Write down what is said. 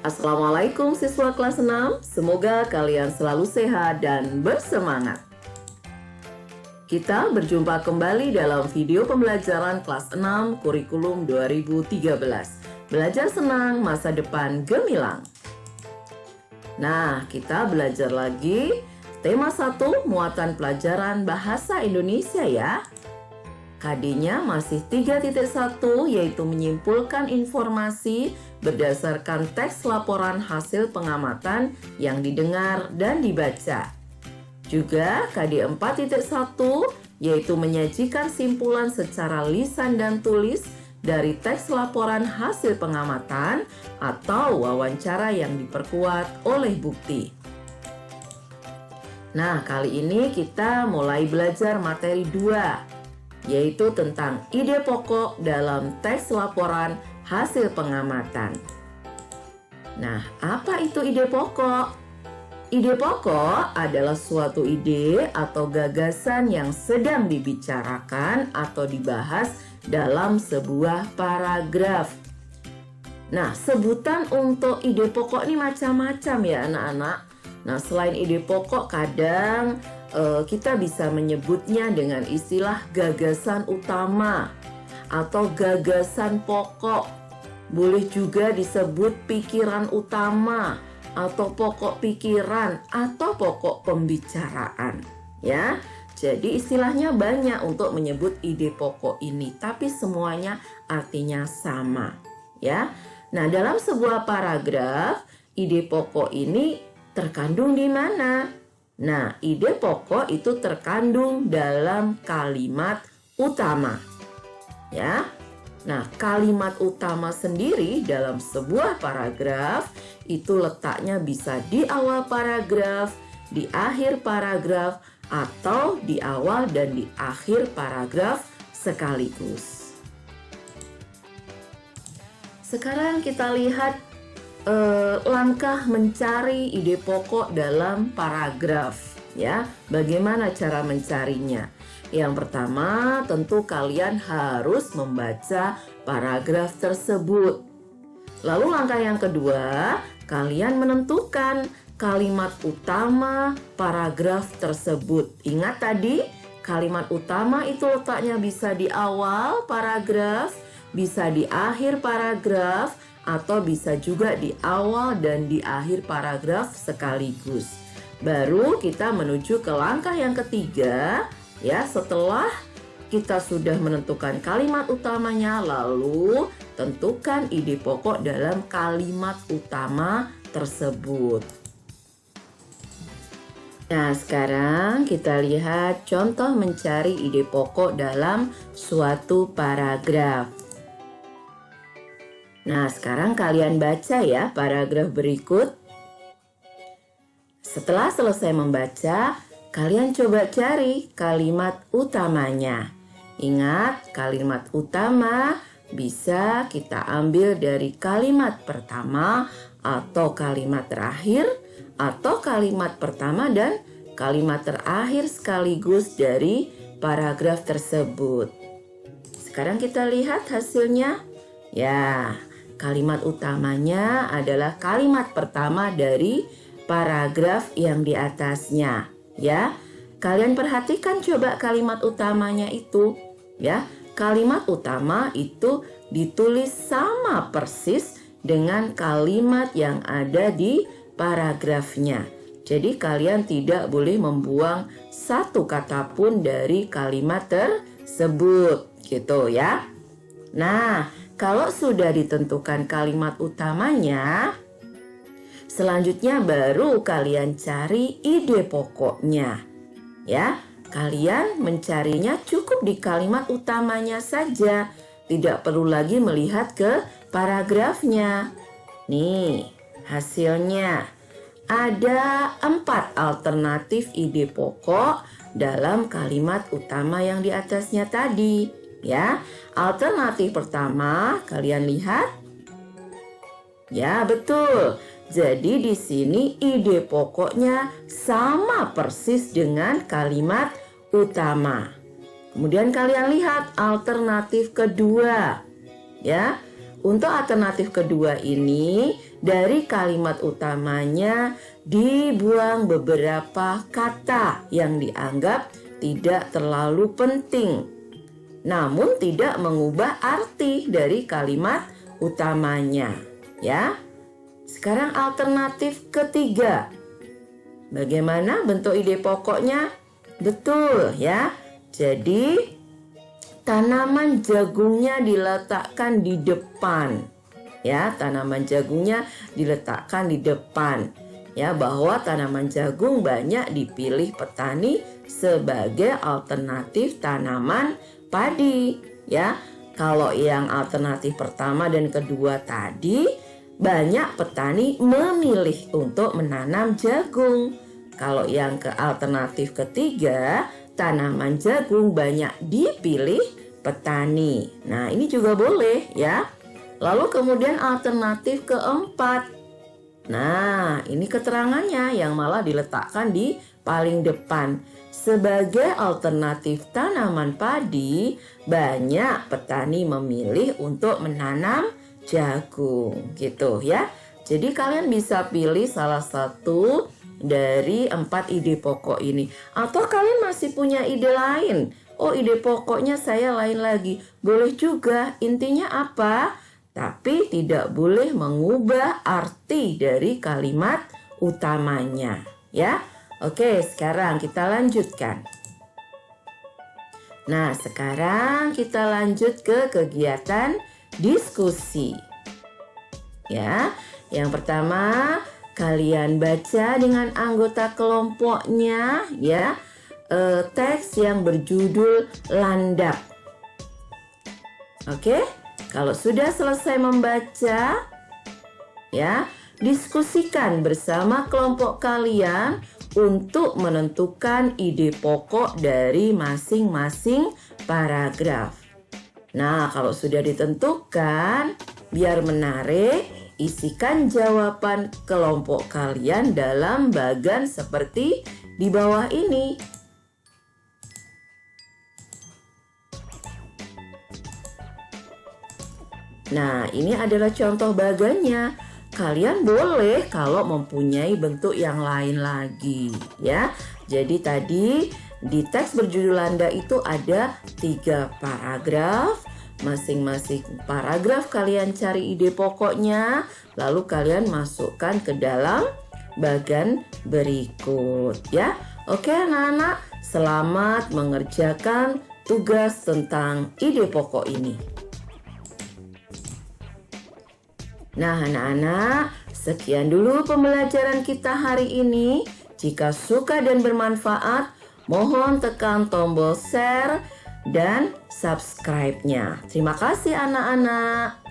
Assalamualaikum siswa kelas 6, semoga kalian selalu sehat dan bersemangat. Kita berjumpa kembali dalam video pembelajaran kelas 6 kurikulum 2013. Belajar senang, masa depan gemilang. Nah, kita belajar lagi tema 1 muatan pelajaran bahasa Indonesia ya. KD-nya masih 3.1 yaitu menyimpulkan informasi berdasarkan teks laporan hasil pengamatan yang didengar dan dibaca. Juga KD 4.1 yaitu menyajikan simpulan secara lisan dan tulis dari teks laporan hasil pengamatan atau wawancara yang diperkuat oleh bukti. Nah, kali ini kita mulai belajar materi 2. Yaitu tentang ide pokok dalam teks laporan hasil pengamatan. Nah, apa itu ide pokok? Ide pokok adalah suatu ide atau gagasan yang sedang dibicarakan atau dibahas dalam sebuah paragraf. Nah, sebutan untuk ide pokok ini macam-macam ya anak-anak. Nah, selain ide pokok kadang kita bisa menyebutnya dengan istilah gagasan utama atau gagasan pokok. Boleh juga disebut pikiran utama atau pokok pikiran atau pokok pembicaraan ya. Jadi istilahnya banyak untuk menyebut ide pokok ini, tapi semuanya artinya sama ya. Nah, dalam sebuah paragraf ide pokok ini terkandung di mana? Nah, ide pokok itu terkandung dalam kalimat utama. Ya. Nah, kalimat utama sendiri dalam sebuah paragraf itu letaknya bisa di awal paragraf, di akhir paragraf, atau di awal dan di akhir paragraf sekaligus. Sekarang kita lihat langkah mencari ide pokok dalam paragraf ya. Bagaimana cara mencarinya? Yang pertama, tentu kalian harus membaca paragraf tersebut. Lalu langkah yang kedua, kalian menentukan kalimat utama paragraf tersebut. Ingat tadi, kalimat utama itu letaknya bisa di awal paragraf, bisa di akhir paragraf, atau bisa juga di awal dan di akhir paragraf sekaligus. Baru kita menuju ke langkah yang ketiga ya. Setelah kita sudah menentukan kalimat utamanya, lalu tentukan ide pokok dalam kalimat utama tersebut. Nah, sekarang kita lihat contoh mencari ide pokok dalam suatu paragraf. Nah, sekarang kalian baca ya paragraf berikut. Setelah selesai membaca, kalian coba cari kalimat utamanya. Ingat, kalimat utama bisa kita ambil dari kalimat pertama atau kalimat terakhir, atau kalimat pertama dan kalimat terakhir sekaligus dari paragraf tersebut. Sekarang kita lihat hasilnya. Ya, kalimat utamanya adalah kalimat pertama dari paragraf yang di atasnya ya. Kalian perhatikan coba kalimat utamanya itu ya. Kalimat utama itu ditulis sama persis dengan kalimat yang ada di paragrafnya. Jadi kalian tidak boleh membuang satu kata pun dari kalimat tersebut gitu ya. Nah, kalau sudah ditentukan kalimat utamanya, selanjutnya baru kalian cari ide pokoknya. Ya, kalian mencarinya cukup di kalimat utamanya saja, tidak perlu lagi melihat ke paragrafnya. Nih, hasilnya ada 4 alternatif ide pokok dalam kalimat utama yang di atasnya tadi. Ya, alternatif pertama kalian lihat. Ya, betul. Jadi di sini ide pokoknya sama persis dengan kalimat utama. Kemudian kalian lihat alternatif kedua. Ya. Untuk alternatif kedua ini, dari kalimat utamanya dibuang beberapa kata yang dianggap tidak terlalu penting, namun tidak mengubah arti dari kalimat utamanya. Ya. Sekarang alternatif ketiga. Bagaimana bentuk ide pokoknya? Betul ya. Jadi tanaman jagungnya diletakkan di depan. Ya, tanaman jagungnya diletakkan di depan. Ya, bahwa tanaman jagung banyak dipilih petani sebagai alternatif tanaman padi. Ya, kalau yang alternatif pertama dan kedua tadi, banyak petani memilih untuk menanam jagung. Kalau yang ke alternatif ketiga, tanaman jagung banyak dipilih petani. Nah, ini juga boleh ya. Lalu kemudian alternatif keempat. Nah, ini keterangannya yang malah diletakkan di paling depan. Sebagai alternatif tanaman padi, banyak petani memilih untuk menanam jagung gitu ya. Jadi kalian bisa pilih salah satu dari 4 ide pokok ini. Atau kalian masih punya ide lain. Oh, ide pokoknya saya lain lagi. Boleh juga. Intinya apa? Tapi tidak boleh mengubah arti dari kalimat utamanya. Ya. Oke, sekarang kita lanjutkan. Nah, sekarang kita lanjut ke kegiatan diskusi. Ya. Yang pertama, kalian baca dengan anggota kelompoknya ya teks yang berjudul Landak. Oke, kalau sudah selesai membaca ya, diskusikan bersama kelompok kalian untuk menentukan ide pokok dari masing-masing paragraf. Nah, kalau sudah ditentukan, biar menarik, isikan jawaban kelompok kalian dalam bagan seperti di bawah ini. Nah, ini adalah contoh bagannya. Kalian boleh kalau mempunyai bentuk yang lain lagi, ya. Jadi tadi di teks berjudul Landak itu ada 3 paragraf. Masing-masing paragraf kalian cari ide pokoknya, lalu kalian masukkan ke dalam bagan berikut ya. Oke anak-anak, selamat mengerjakan tugas tentang ide pokok ini. Nah anak-anak, sekian dulu pembelajaran kita hari ini. Jika suka dan bermanfaat, mohon tekan tombol share dan subscribe-nya. Terima kasih anak-anak.